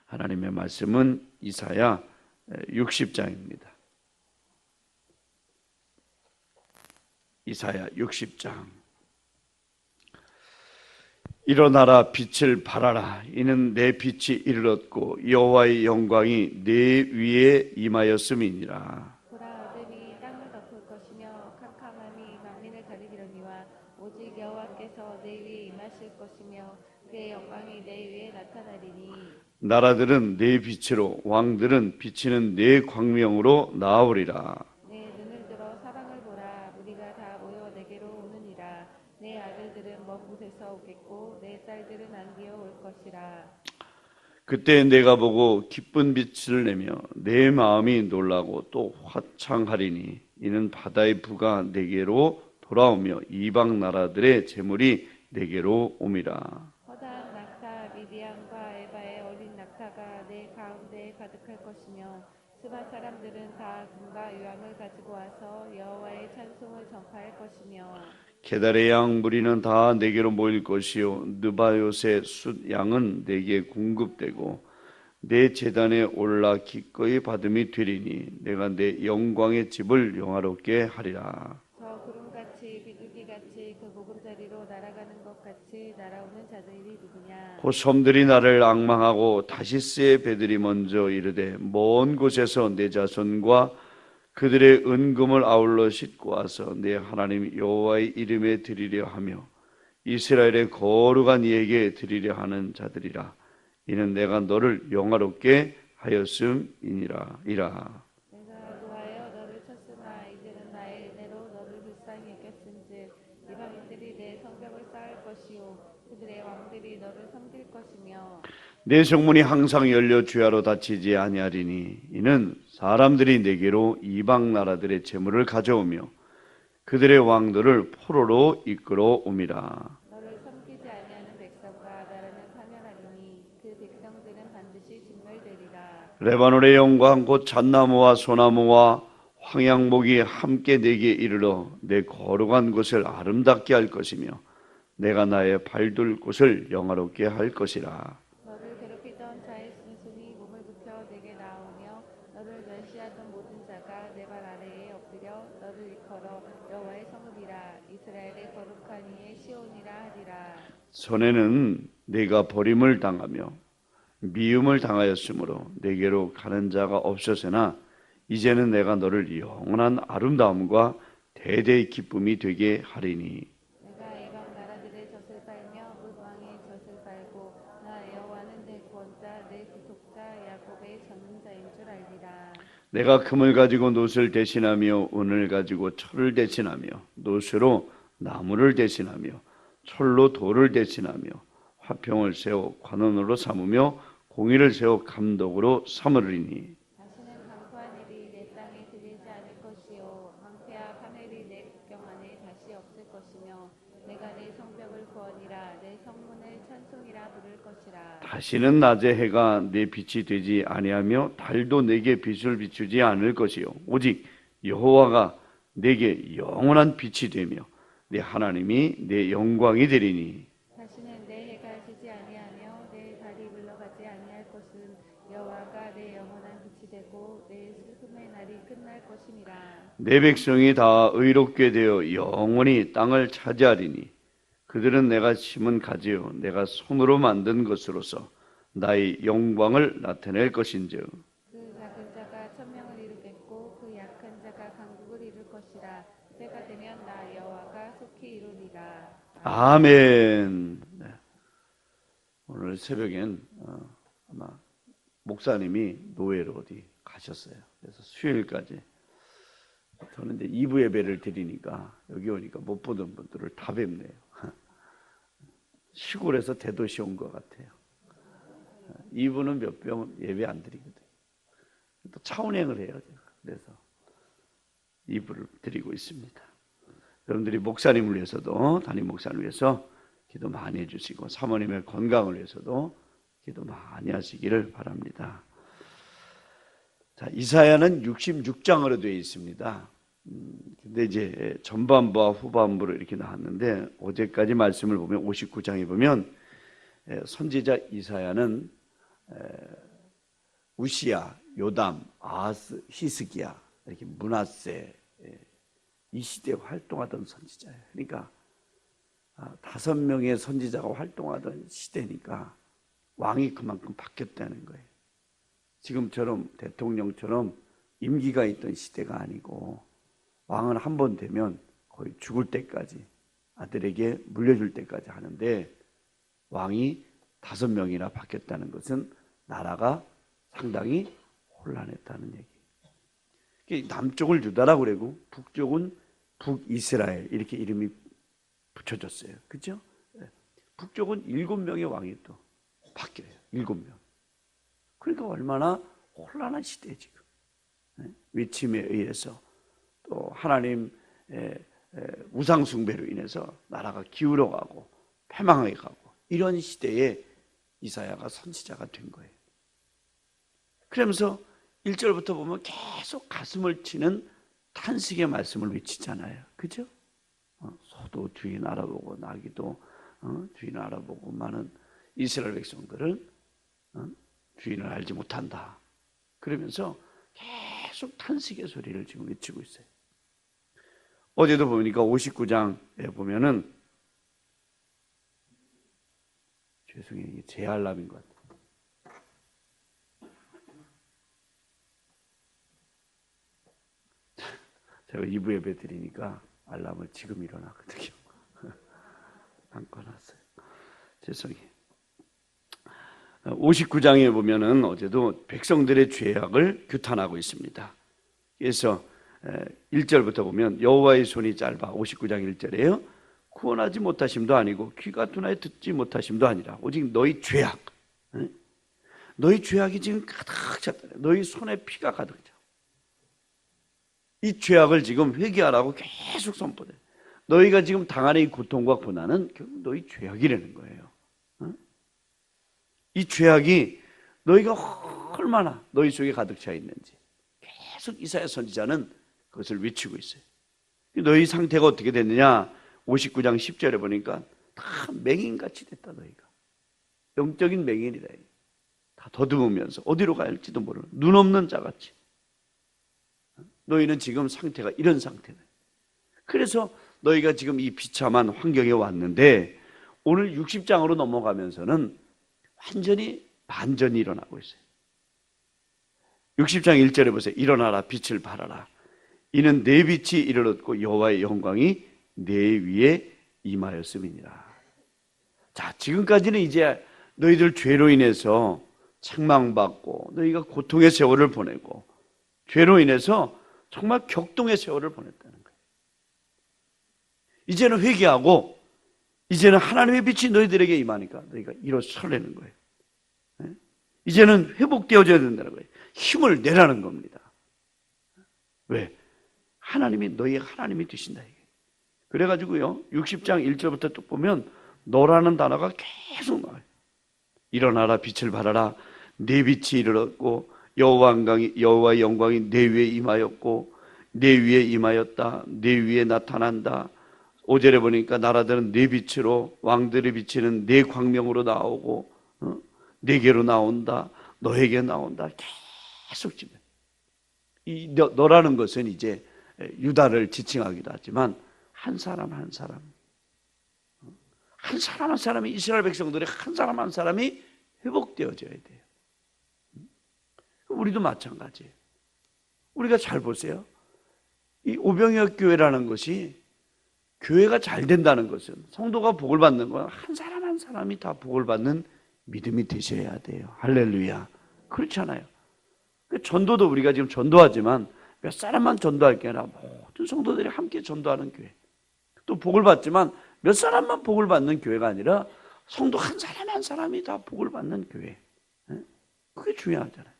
하나님의 말씀은 이사야 60장입니다. 이사야 60장. 일어나라, 빛을 발하라. 이는 내 빛이 이르렀고 여호와의 영광이 내 위에 임하였음이니라. 보라, 어둠이 땅을 덮을 것이며 캄캄함이 만민을 가리리로니와 오직 여호와께서 내 위에 임하실 것이며 그의 영광이 내 위에 나타나리니. 나라들은 내 빛으로, 왕들은 비치는 내 광명으로 나아오리라. 내 눈을 들어 사방을 보라. 우리가 다 모여 내게로 오느니라. 내 아들들은 먼 곳에서 오겠고 내 딸들은 안기어 올 것이라. 그때 내가 보고 기쁜 빛을 내며 내 마음이 놀라고 또 화창하리니 이는 바다의 부가 내게로 돌아오며 이방 나라들의 재물이 내게로 옴이라. 허다한 낙타 미디안과 에바의 어린 낙타가 내 가운데에 가득할 것이며 스바 사람들은 다 금과 유황을 가지고 와서 여호와의 찬송을 전파할 것이며 게달의 양 무리는 다 내게로 모일 것이요 느바요의 숫 양은 내게 공급되고 내 제단에 올라 기꺼이 받음이 되리니 내가 내 영광의 집을 영화롭게 하리라. 저 구름같이 비둘기같이 그 보금자리로 날아가는 것 같이 날아오는 자들이 누구냐. 곧 섬들이 나를 앙망하고 다시스의 배들이 먼저 이르되 먼 곳에서 내 자손과 그들의 은금을 아울러 싣고 와서 내 하나님 여호와의 이름에 드리려 하며 이스라엘의 거룩한 이에게 드리려 하는 자들이라. 이는 내가 너를 영화롭게 하였음이니라. 내가 노하여 너를 쳤으나 이제는 나의 은혜로 너를 불쌍히 여겼은즉 이방인들이 내 성벽을 쌓을 것이요 그들의 왕들이 너를 섬길 것이며 내 성문이 항상 열려 주야로 닫히지 아니하리니 이는 사람들이 내게로 이방 나라들의 재물을 가져오며 그들의 왕들을 포로로 이끌어 옴이라. 너를 섬기지 아니하는 백성과 나라는 사면하리니 그 백성들은 반드시 진멸되리라. 레바논의 영광 곧 잣나무와 소나무와 황양목이 함께 내게 이르러 내 거룩한 곳을 아름답게 할 것이며 내가 나의 발둘 곳을 영화롭게 할 것이라. 너를 괴롭히던 자의 손이 몸을 굽혀 내게 나오며 너를 멸시하던 모든 자가 내 발 아래에 엎드려 너를 일컬어 여호와의 성읍이라 이스라엘의 거룩한 이의 시온이라 하리라. 전에는 내가 버림을 당하며 미움을 당하였으므로 내게로 가는 자가 없었으나 이제는 내가 너를 영원한 아름다움과 대대의 기쁨이 되게 하리니 내가 이방 나라들의 젖을 빨며 뭇왕의 젖을 빨고 나 여호와는 내 구원자 내 구속자 야곱의 전능자인 줄 알리라. 내가 금을 가지고 놋을 대신하며 은을 가지고 철을 대신하며 놋으로 나무를 대신하며 철로 돌을 대신하며 화평을 세워 관원으로 삼으며 공의를 세워 감독으로 삼으리니 다시는 강포한 일이 내 땅에 들리지 않을 것이요 황폐와 파멸이 내 국경 안에 다시 없을 것이며 내가 내 성벽을 구원이라 내 성문을 찬송이라 부를 것이라. 다시는 낮에 해가 내 빛이 되지 아니하며 달도 내게 빛을 비추지 않을 것이요 오직 여호와가 내게 영원한 빛이 되며 내 하나님이 내 영광이 되리니 다시는 내 해가 지지 아니하며 내 달이 물러가지 아니할 것은 여호와가 내 영원한 빛이 되고 내 슬픔의 날이 끝날 것임이라. 내 백성이 다 의롭게 되어 영원히 땅을 차지하리니 그들은 내가 심은 가지요 내가 손으로 만든 것으로서 나의 영광을 나타낼 것인즉 그 작은 자가 천명을 이루겠고 그 약한 자가 강국을 이룰 것이라. 때가 되면 나 여호와가 속히 이루리라. 아멘. 네. 오늘 새벽엔 아마 목사님이 노예로 어디 가셨어요. 그래서 수요일까지 저는 이제 2부 예배를 드리니까 여기 오니까 못 보던 분들을 다 뵙네요. 시골에서 대도시 온 것 같아요. 2부는 몇 병 예배 안 드리거든요. 또 차 운행을 해요. 그래서 2부를 드리고 있습니다. 여러분들이 목사님을 위해서도 담임 목사를 위해서 기도 많이 해주시고 사모님의 건강을 위해서도 기도 많이 하시기를 바랍니다. 자, 이사야는 66장으로 되어 있습니다. 근데 이제 전반부와 후반부로 이렇게 나왔는데 어제까지 말씀을 보면 59장에 보면 선지자 이사야는 우시야, 요담, 아하스, 히스기야, 이렇게 므낫세, 이 시대에 활동하던 선지자예요. 그러니까 5명의 선지자가 활동하던 시대니까 왕이 그만큼 바뀌었다는 거예요. 지금처럼 대통령처럼 임기가 있던 시대가 아니고 왕은 한 번 되면 거의 죽을 때까지 아들에게 물려줄 때까지 하는데 왕이 5명이나 바뀌었다는 것은 나라가 상당히 혼란했다는 얘기. 남쪽을 유다라고 그러고 북쪽은 북이스라엘 이렇게 이름이 붙여졌어요. 그렇죠? 북쪽은 7명의 왕이 또 바뀌어요. 7명. 그러니까 얼마나 혼란한 시대에 지금 외침에 의해서 또 하나님 우상 숭배로 인해서 나라가 기울어가고 패망하게 가고 이런 시대에 이사야가 선지자가 된 거예요. 그러면서 1절부터 보면 계속 가슴을 치는 탄식의 말씀을 외치잖아요. 그죠? 소도 주인 알아보고 나귀도 주인 알아보고 많은 이스라엘 백성들은 주인을 알지 못한다. 그러면서 계속 탄식의 소리를 지금 외치고 있어요. 어제도 보니까 59장에 보면은 죄송해요. 이게 제 알람인 것 같아요. 제가 2부 예배 드리니까 알람을 지금 일어나거든요. 안 꺼놨어요. 죄송해요. 59장에 보면은 어제도 백성들의 죄악을 규탄하고 있습니다. 그래서 1절부터 보면 여호와의 손이 짧아 59장 1절에요. 구원하지 못하심도 아니고 귀가 둔하여 듣지 못하심도 아니라 오직 너희 죄악, 너희 죄악이 지금 가득 찼다. 너희 손에 피가 가득 차. 이 죄악을 지금 회개하라고 계속 선포돼. 너희가 지금 당하는 이 고통과 고난은 결국 너희 죄악이라는 거예요. 이 죄악이 너희가 얼마나 너희 속에 가득 차 있는지 계속 이사야 선지자는 그것을 외치고 있어요. 너희 상태가 어떻게 됐느냐? 59장 10절에 보니까 다 맹인같이 됐다. 너희가 영적인 맹인이다. 다 더듬으면서 어디로 가야 할지도 모르는 눈 없는 자같이 너희는 지금 상태가 이런 상태다. 그래서 너희가 지금 이 비참한 환경에 왔는데 오늘 60장으로 넘어가면서는 완전히 반전이 일어나고 있어요. 60장 1절에 보세요. 일어나라 빛을 발하라. 이는 내 빛이 이르렀고 여호와의 영광이 내 위에 임하였음이니라. 자, 지금까지는 이제 너희들 죄로 인해서 책망받고 너희가 고통의 세월을 보내고 죄로 인해서 정말 격동의 세월을 보냈다는 거예요. 이제는 회개하고 이제는 하나님의 빛이 너희들에게 임하니까 너희가 일어서려는 거예요. 이제는 회복되어져야 된다는 거예요. 힘을 내라는 겁니다. 왜? 하나님이 너희의 하나님이 되신다. 그래가지고요 60장 1절부터 쭉 보면 너라는 단어가 계속 나와요. 일어나라 빛을 발하라. 내 빛이 이르렀고 여호와의 영광이 내 위에 임하였고 내 위에 임하였다. 내 위에 나타난다. 5절에 보니까 나라들은 내 빛으로 왕들이 비치는 내 광명으로 나오고 내게로 나온다. 너에게 나온다. 계속 지금 이 너라는 것은 이제 유다를 지칭하기도 하지만 한 사람 한 사람 한 사람이 이스라엘 백성들의 한 사람 한 사람이 회복되어져야 돼요. 우리도 마찬가지예요. 우리가 잘 보세요. 이 오병이어 교회라는 것이 교회가 잘 된다는 것은 성도가 복을 받는 건 한 사람 한 사람이 다 복을 받는 믿음이 되셔야 돼요. 할렐루야. 그렇지 않아요. 전도도 우리가 지금 전도하지만 몇 사람만 전도할 게 아니라 모든 성도들이 함께 전도하는 교회. 또 복을 받지만 몇 사람만 복을 받는 교회가 아니라 성도 한 사람 한 사람이 다 복을 받는 교회. 그게 중요하잖아요.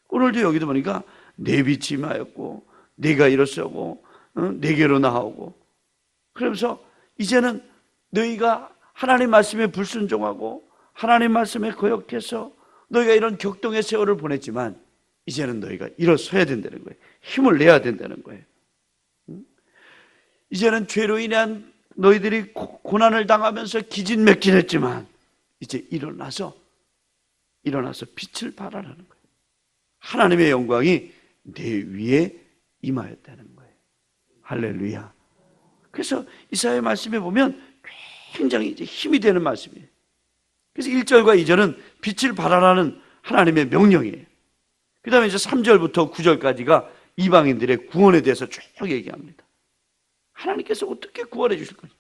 오늘도 여기도 보니까 내 빛이 임하였고 내가 일어서고 내게로 나오고 그러면서 이제는 너희가 하나님 말씀에 불순종하고 하나님 말씀에 거역해서 너희가 이런 격동의 세월을 보냈지만 이제는 너희가 일어서야 된다는 거예요. 힘을 내야 된다는 거예요. 이제는 죄로 인한 너희들이 고난을 당하면서 기진맥진했지만 이제 일어나서 일어나서 빛을 발하라는 거예요. 하나님의 영광이 내 위에 임하였다는 거예요. 할렐루야. 그래서 이사야 말씀에 보면 굉장히 이제 힘이 되는 말씀이에요. 그래서 1절과 2절은 빛을 발하라는 하나님의 명령이에요. 그 다음에 이제 3절부터 9절까지가 이방인들의 구원에 대해서 쭉 얘기합니다. 하나님께서 어떻게 구원해 주실 거냐.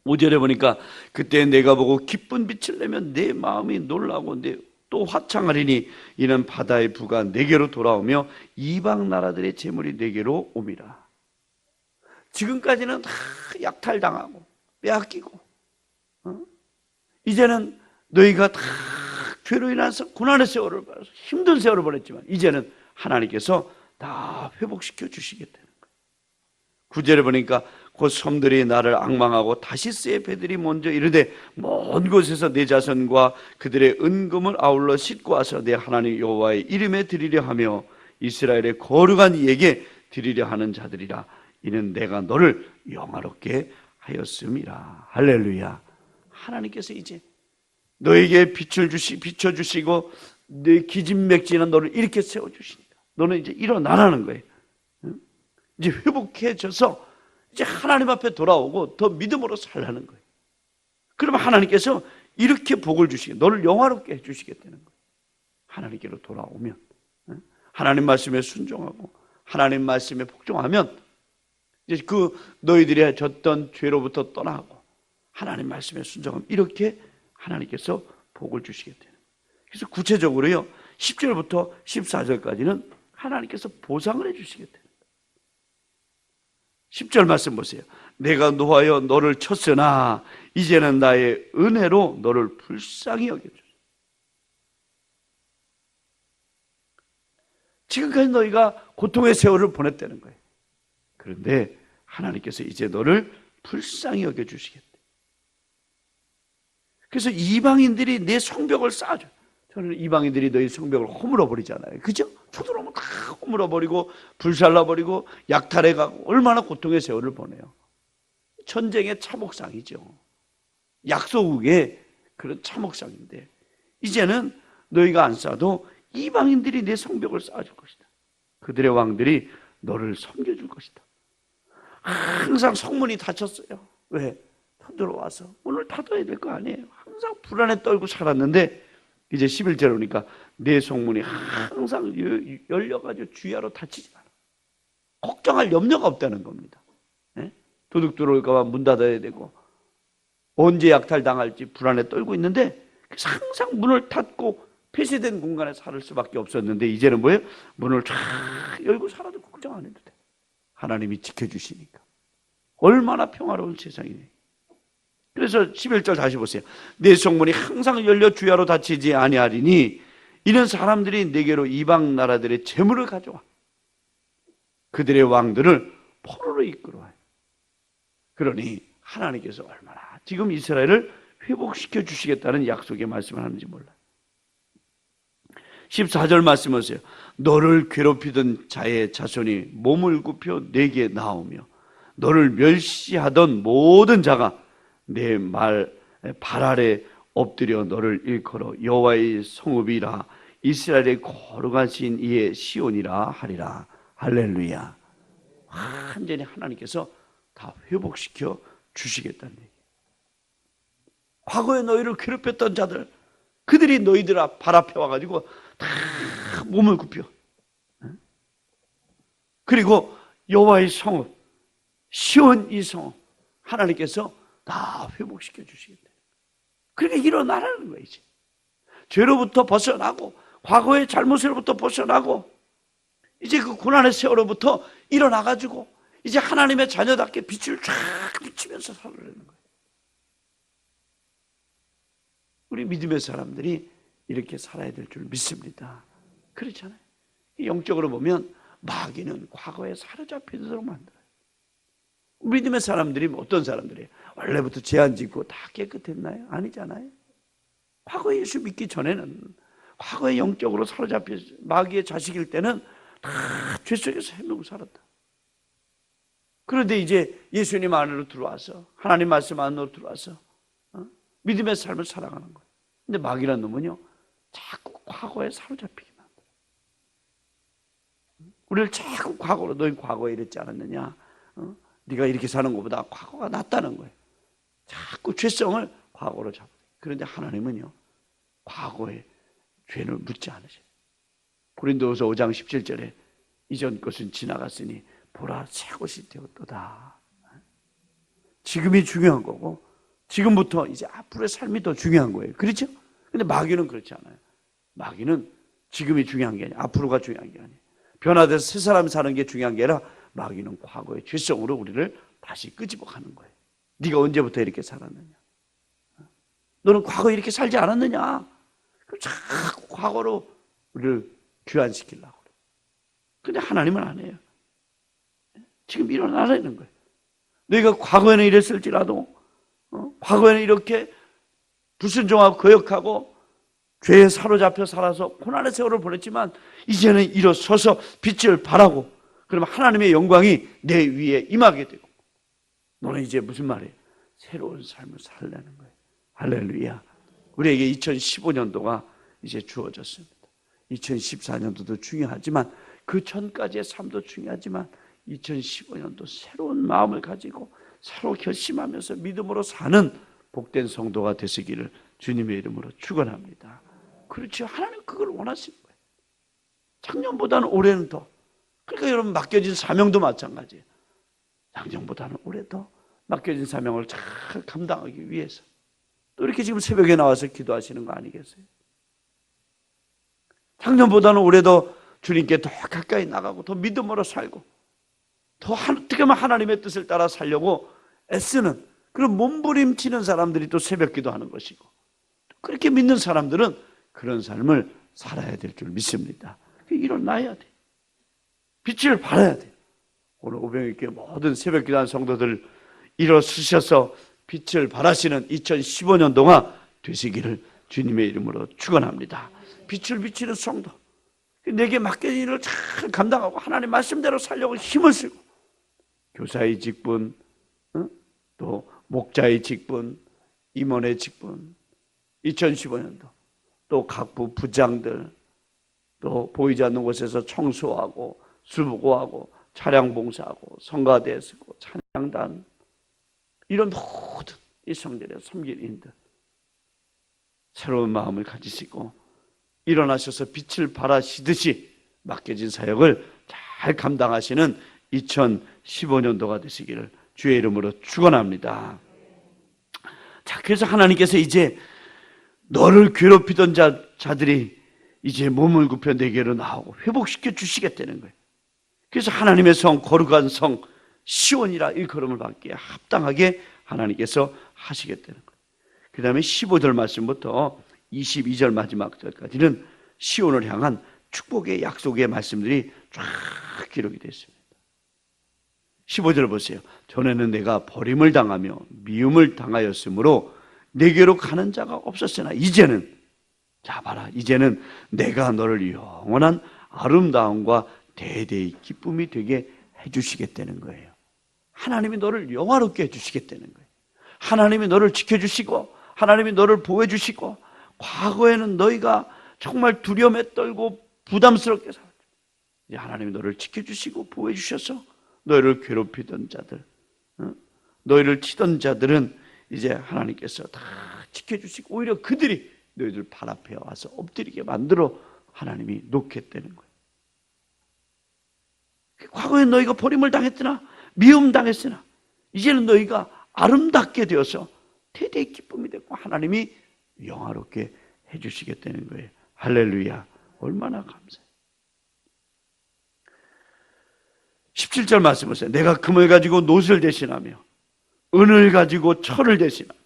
5절에 보니까 그때 내가 보고 기쁜 빛을 내면 내 마음이 놀라고 또 화창하리니 이는 바다의 부가 내게로 돌아오며 이방 나라들의 재물이 내게로 옴이라. 지금까지는 다 약탈당하고 빼앗기고 이제는 너희가 다 죄로 인해서 고난의 세월을 보내서 힘든 세월을 보냈지만 이제는 하나님께서 다 회복시켜 주시겠다는 거예요. 9절에 보니까 곧 섬들이 나를 앙망하고 다시스의 배들이 먼저 이르되 먼 곳에서 내 자손과 그들의 은금을 아울러 싣고 와서 내 하나님 여호와의 이름에 드리려 하며 이스라엘의 거룩한 이에게 드리려 하는 자들이라. 이는 내가 너를 영화롭게 하였음이라. 할렐루야. 하나님께서 이제 너에게 빛을 비춰주시고 내 기진맥진한 너를 이렇게 세워주시니까 너는 이제 일어나라는 거예요. 이제 회복해져서 이제 하나님 앞에 돌아오고 더 믿음으로 살라는 거예요. 그러면 하나님께서 이렇게 복을 주시게 너를 영화롭게 해주시겠다는 거예요. 하나님께로 돌아오면 하나님 말씀에 순종하고 하나님 말씀에 복종하면 이제 그 너희들이 졌던 죄로부터 떠나고 하나님 말씀에 순종하면 이렇게 하나님께서 복을 주시겠다는 거예요. 그래서 구체적으로요 10절부터 14절까지는 하나님께서 보상을 해주시겠다는 거예요. 10절 말씀 보세요. 내가 노하여 너를 쳤으나 이제는 나의 은혜로 너를 불쌍히 여겨주소서. 지금까지 너희가 고통의 세월을 보냈다는 거예요. 그런데 하나님께서 이제 너를 불쌍히 여겨주시겠다. 그래서 이방인들이 내 성벽을 쌓아줘요. 저는 이방인들이 너희 성벽을 허물어 버리잖아요. 그죠? 쳐들어오면 다 허물어 버리고 불살라 버리고 약탈해 가고 얼마나 고통의 세월을 보내요. 전쟁의 참혹상이죠. 약소국의 그런 참혹상인데 이제는 너희가 안 쌓아도 이방인들이 내 성벽을 쌓아줄 것이다. 그들의 왕들이 너를 섬겨줄 것이다. 항상 성문이 닫혔어요. 왜? 들어와서 문을 닫아야 될 거 아니에요. 항상 불안에 떨고 살았는데 이제 11절 오니까 내 성문이 항상 열려가지고 주야로 닫히지 않아. 걱정할 염려가 없다는 겁니다. 네? 도둑 들어올까 봐 문 닫아야 되고 언제 약탈당할지 불안에 떨고 있는데 항상 문을 닫고 폐쇄된 공간에 살 수밖에 없었는데 이제는 뭐예요? 문을 쫙 열고 살아도 걱정 안 해도 돼. 하나님이 지켜주시니까. 얼마나 평화로운 세상이에요. 그래서 11절 다시 보세요. 내 성문이 항상 열려 주야로 닫히지 아니하리니 이런 사람들이 내게로 이방 나라들의 재물을 가져와 그들의 왕들을 포로로 이끌어와요. 그러니 하나님께서 얼마나 지금 이스라엘을 회복시켜 주시겠다는 약속의 말씀을 하는지 몰라요. 14절 말씀 보세요. 너를 괴롭히던 자의 자손이 몸을 굽혀 내게 나오며 너를 멸시하던 모든 자가 내 발 아래 엎드려 너를 일컬어 여호와의 성읍이라 이스라엘의 거룩하신 이의 시온이라 하리라. 할렐루야. 완전히 하나님께서 다 회복시켜 주시겠다는 얘기예요. 과거에 너희를 괴롭혔던 자들 그들이 너희들 발 앞에 와가지고 다 몸을 굽혀. 그리고 여호와의 성읍 시온 이 성읍 하나님께서 다 회복시켜 주시겠다. 그러니까 일어나라는 거예요. 이제 죄로부터 벗어나고 과거의 잘못으로부터 벗어나고 이제 그 고난의 세월로부터 일어나가지고 이제 하나님의 자녀답게 빛을 쫙 비치면서 살아내는 거예요. 우리 믿음의 사람들이 이렇게 살아야 될 줄 믿습니다. 그렇잖아요. 영적으로 보면 마귀는 과거에 사로잡히도록 만들어요. 믿음의 사람들이 어떤 사람들이에요? 원래부터 죄 짓고 다 깨끗했나요? 아니잖아요. 과거에 예수 믿기 전에는 과거에 영적으로 사로잡혀 마귀의 자식일 때는 다 죄 속에서 헤매고 살았다. 그런데 이제 예수님 안으로 들어와서 하나님 말씀 안으로 들어와서 믿음의 삶을 살아가는 거예요. 근데 마귀란 놈은요, 자꾸 과거에 사로잡히게 만들어요. 우리를 자꾸 과거로, 너희 과거에 이랬지 않았느냐, 네가 이렇게 사는 것보다 과거가 낫다는 거예요. 자꾸 죄성을 과거로 잡아요. 그런데 하나님은요, 과거에 죄를 묻지 않으셔요. 고린도후서 5장 17절에 이전 것은 지나갔으니 보라 새 것이 되었도다. 지금이 중요한 거고 지금부터 이제 앞으로의 삶이 더 중요한 거예요. 그렇죠? 근데 마귀는 그렇지 않아요. 마귀는 지금이 중요한 게 아니에요. 앞으로가 중요한 게 아니에요. 변화돼서 새 사람이 사는 게 중요한 게 아니라 마귀는 과거의 죄성으로 우리를 다시 끄집어 가는 거예요. 네가 언제부터 이렇게 살았느냐? 너는 과거에 이렇게 살지 않았느냐? 그럼 자꾸 과거로 우리를 귀환시키려고 그래요. 근데 하나님은 안 해요. 지금 일어나라는 거예요. 너희가 과거에는 이랬을지라도 과거에는 이렇게 불순종하고 거역하고 죄에 사로잡혀 살아서 고난의 세월을 보냈지만 이제는 일어서서 빛을 발하고 그러면 하나님의 영광이 내 위에 임하게 되고 너는 이제 무슨 말이에요? 새로운 삶을 살려는 거예요. 할렐루야. 우리에게 2015년도가 이제 주어졌습니다. 2014년도도 중요하지만 그 전까지의 삶도 중요하지만 2015년도 새로운 마음을 가지고 새로 결심하면서 믿음으로 사는 복된 성도가 되시기를 주님의 이름으로 축원합니다. 그렇죠. 하나님 그걸 원하시는 거예요. 작년보다는 올해는 더. 그러니까 여러분 맡겨진 사명도 마찬가지예요. 작년보다는 올해 더 맡겨진 사명을 잘 감당하기 위해서 또 이렇게 지금 새벽에 나와서 기도하시는 거 아니겠어요? 작년보다는 올해 더 주님께 더 가까이 나가고 더 믿음으로 살고 더 어떻게 하면 하나님의 뜻을 따라 살려고 애쓰는 그런 몸부림치는 사람들이 또 새벽 기도하는 것이고 그렇게 믿는 사람들은 그런 삶을 살아야 될 줄 믿습니다. 일어나야 돼. 빛을 발해야 돼. 오늘 오병이교회 모든 새벽 기도하는 성도들 일어서셔서 빛을 발하시는 2015년도가 되시기를 주님의 이름으로 축원합니다. 빛을 비치는 성도, 내게 맡겨진 일을 잘 감당하고 하나님 말씀대로 살려고 힘을 쓰고 교사의 직분, 또 목자의 직분, 임원의 직분 2015년도 또 각부 부장들 또 보이지 않는 곳에서 청소하고 수고하고 차량 봉사하고 성가대 쓰고 찬양단 이런 모든 이 성전의 섬기인들 새로운 마음을 가지시고 일어나셔서 빛을 발하시듯이 맡겨진 사역을 잘 감당하시는 2015년도가 되시기를 주의 이름으로 축원합니다. 자, 그래서 하나님께서 이제 너를 괴롭히던 자들이 이제 몸을 굽혀 내게로 나오고 회복시켜 주시겠다는 거예요. 그래서 하나님의 성, 거룩한 성 시온이라 일컬음을 받기에 합당하게 하나님께서 하시겠다는 거예요. 그 다음에 15절 말씀부터 22절 마지막 절까지는 시온을 향한 축복의 약속의 말씀들이 쫙 기록이 되어 있습니다. 15절 보세요. 전에는 내가 버림을 당하며 미움을 당하였으므로 내게로 가는 자가 없었으나 이제는 자 봐라 이제는 내가 너를 영원한 아름다움과 대대의 기쁨이 되게 해주시겠다는 거예요. 하나님이 너를 영화롭게 해주시겠다는 거예요. 하나님이 너를 지켜주시고 하나님이 너를 보호해주시고 과거에는 너희가 정말 두려움에 떨고 부담스럽게 살았죠. 이제 하나님이 너를 지켜주시고 보호해주셔서 너희를 괴롭히던 자들 너희를 치던 자들은 이제 하나님께서 다 지켜주시고 오히려 그들이 너희들 발 앞에 와서 엎드리게 만들어 하나님이 놓겠다는 거예요. 과거에 너희가 버림을 당했으나 미움 당했으나 이제는 너희가 아름답게 되어서 대대의 기쁨이 됐고 하나님이 영화롭게 해주시겠다는 거예요. 할렐루야. 얼마나 감사해요. 17절 말씀 보세요. 내가 금을 가지고 놋을 대신하며 은을 가지고 철을 대신하며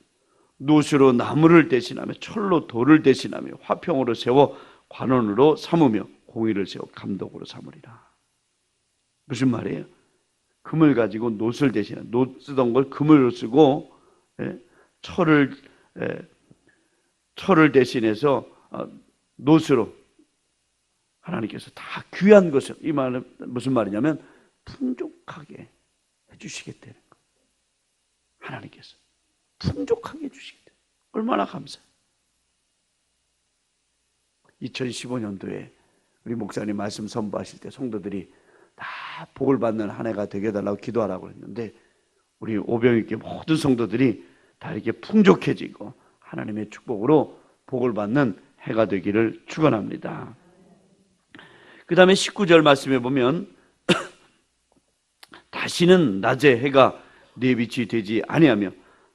놋으로 나무를 대신하며 철로 돌을 대신하며 화평으로 세워 관원으로 삼으며 공의를 세워 감독으로 삼으리라. 무슨 말이에요? 금을 가지고 놋을 대신하며 놋 쓰던 걸 금으로 쓰고 철을 대신해서 놋으로 하나님께서 다 귀한 것을 이 말은 무슨 말이냐면 풍족하게 해주시겠다는 거예요. 하나님께서 풍족하게 해주시겠다. 얼마나 감사해요. 2015년도에 우리 목사님 말씀 선포하실 때 성도들이 다 복을 받는 한 해가 되게 해달라고 기도하라고 했는데 우리 오병이교회 모든 성도들이 다 이렇게 풍족해지고 하나님의 축복으로 복을 받는 해가 되기를 축원합니다. 그 다음에 19절 말씀에 보면 다시는 낮에 해가 내 빛이 되지 아니하며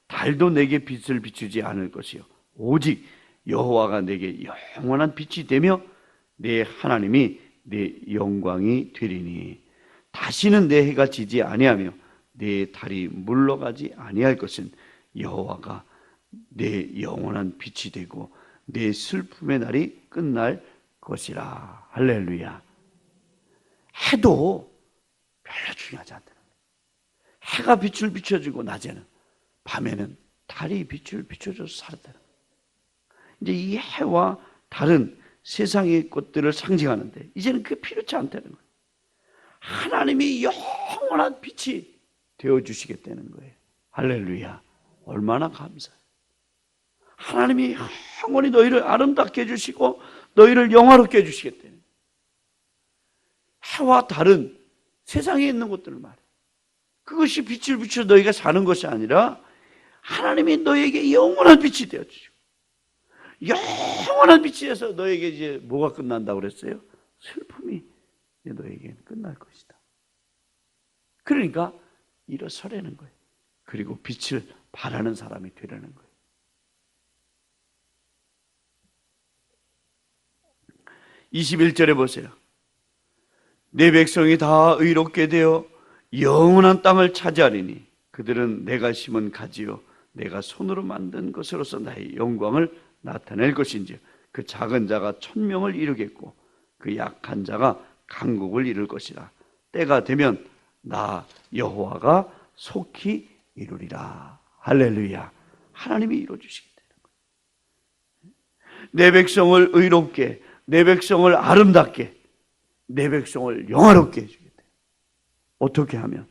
달도 내게 빛을 비추지 않을 것이요 오직 여호와가 내게 영원한 빛이 되며 내 하나님이 내 영광이 되리니 다시는 내 해가 지지 아니하며 내 달이 물러가지 아니할 것은 여호와가 내 영원한 빛이 되고 내 슬픔의 날이 끝날 것이라. 할렐루야. 해도 별로 중요하지 않다는 거예요. 해가 빛을 비춰주고 낮에는, 밤에는 달이 빛을 비춰줘서 살았다는 거예요. 이제 이 해와 달은 세상의 것들을 상징하는데 이제는 그게 필요치 않다는 거예요. 하나님이 영원한 빛이 되어주시겠다는 거예요. 할렐루야. 얼마나 감사해요. 하나님이 영원히 너희를 아름답게 해주시고 너희를 영화롭게 해주시겠다는 거예요. 해와 달은 세상에 있는 것들을 말해요. 그것이 빛을 비춰 너희가 사는 것이 아니라 하나님이 너에게 영원한 빛이 되어주시고 영원한 빛이 돼서 너에게 이제 뭐가 끝난다고 그랬어요? 슬픔이 너에게는 끝날 것이다. 그러니까 일어서라는 거예요. 그리고 빛을 바라는 사람이 되라는 거예요. (21절에) 보세요. 내 백성이 다 의롭게 되어 영원한 땅을 차지하리니 그들은 내가 심은 가지요 내가 손으로 만든 것으로서 나의 영광을 나타낼 것인지 그 작은 자가 1000명을 이루겠고 그 약한 자가 강국을 이룰 것이라. 때가 되면 나 여호와가 속히 이루리라. 할렐루야. 하나님이 이루어주시겠다는 거예요. 내 백성을 의롭게, 내 백성을 아름답게, 내 백성을 영화롭게 해주겠다. 어떻게 하면?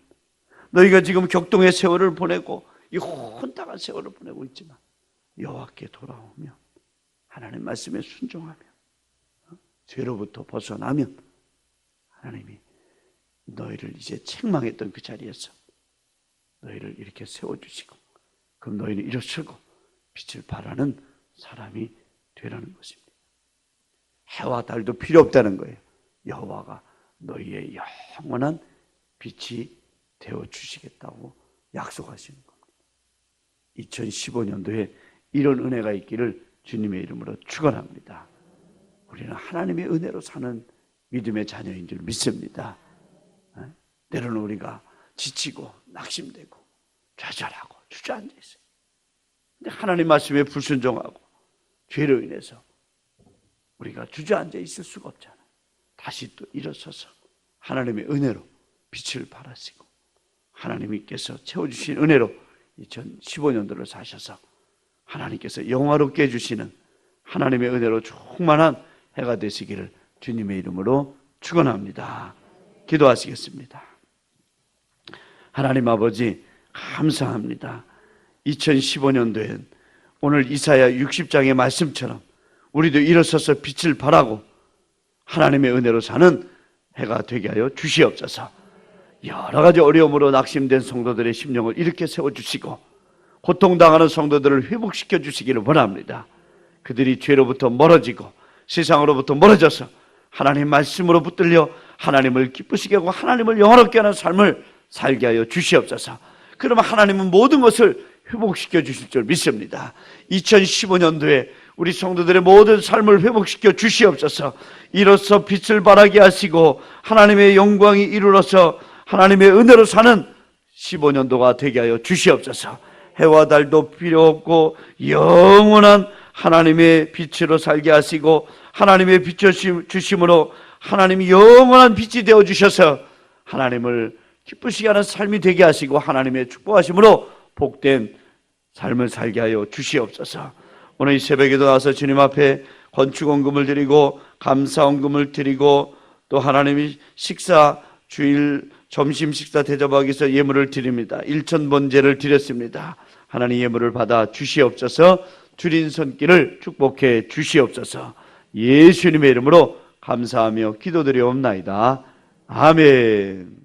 너희가 지금 격동의 세월을 보내고 이 혼탁한 세월을 보내고 있지만 여호와께 돌아오면, 하나님 말씀에 순종하면, 죄로부터 벗어나면 하나님이 너희를 이제 책망했던 그 자리에서 너희를 이렇게 세워주시고, 그럼 너희는 일어서고 빛을 발하는 사람이 되라는 것입니다. 해와 달도 필요 없다는 거예요. 여호와가 너희의 영원한 빛이 되어주시겠다고 약속하시는 겁니다. 2015년도에 이런 은혜가 있기를 주님의 이름으로 축원합니다. 우리는 하나님의 은혜로 사는 믿음의 자녀인 줄 믿습니다. 때로는 우리가 지치고 낙심되고 좌절하고 주저앉아 있어요. 근데 하나님 말씀에 불순종하고 죄로 인해서 우리가 주저앉아 있을 수가 없잖아요. 다시 또 일어서서 하나님의 은혜로 빛을 발하시고 하나님께서 채워주신 은혜로 2015년도를 사셔서 하나님께서 영화롭게 해주시는 하나님의 은혜로 충만한 해가 되시기를 주님의 이름으로 축원합니다. 기도하시겠습니다. 하나님 아버지 감사합니다. 2015년도엔 오늘 이사야 60장의 말씀처럼 우리도 일어서서 빛을 발하고 하나님의 은혜로 사는 해가 되게 하여 주시옵소서. 여러 가지 어려움으로 낙심된 성도들의 심령을 이렇게 세워주시고 고통당하는 성도들을 회복시켜 주시기를 원합니다. 그들이 죄로부터 멀어지고 세상으로부터 멀어져서 하나님 말씀으로 붙들려 하나님을 기쁘시게 하고 하나님을 영화롭게 하는 삶을 살게 하여 주시옵소서. 그러면 하나님은 모든 것을 회복시켜 주실 줄 믿습니다. 2015년도에 우리 성도들의 모든 삶을 회복시켜 주시옵소서. 이로써 빛을 발하게 하시고 하나님의 영광이 이루어서 하나님의 은혜로 사는 15년도가 되게 하여 주시옵소서. 해와 달도 필요 없고 영원한 하나님의 빛으로 살게 하시고 하나님의 빛을 주심으로 하나님이 영원한 빛이 되어 주셔서 하나님을 기쁘시게 하는 삶이 되게 하시고 하나님의 축복하심으로 복된 삶을 살게 하여 주시옵소서. 오늘 이 새벽에도 와서 주님 앞에 건축원금을 드리고 감사원금을 드리고 또 하나님이 주일 점심 식사 대접하기 위해서 예물을 드립니다. 1,000번제를 드렸습니다. 하나님 예물을 받아 주시옵소서. 줄인 손길을 축복해 주시옵소서. 예수님의 이름으로 감사하며 기도드리옵나이다. 아멘.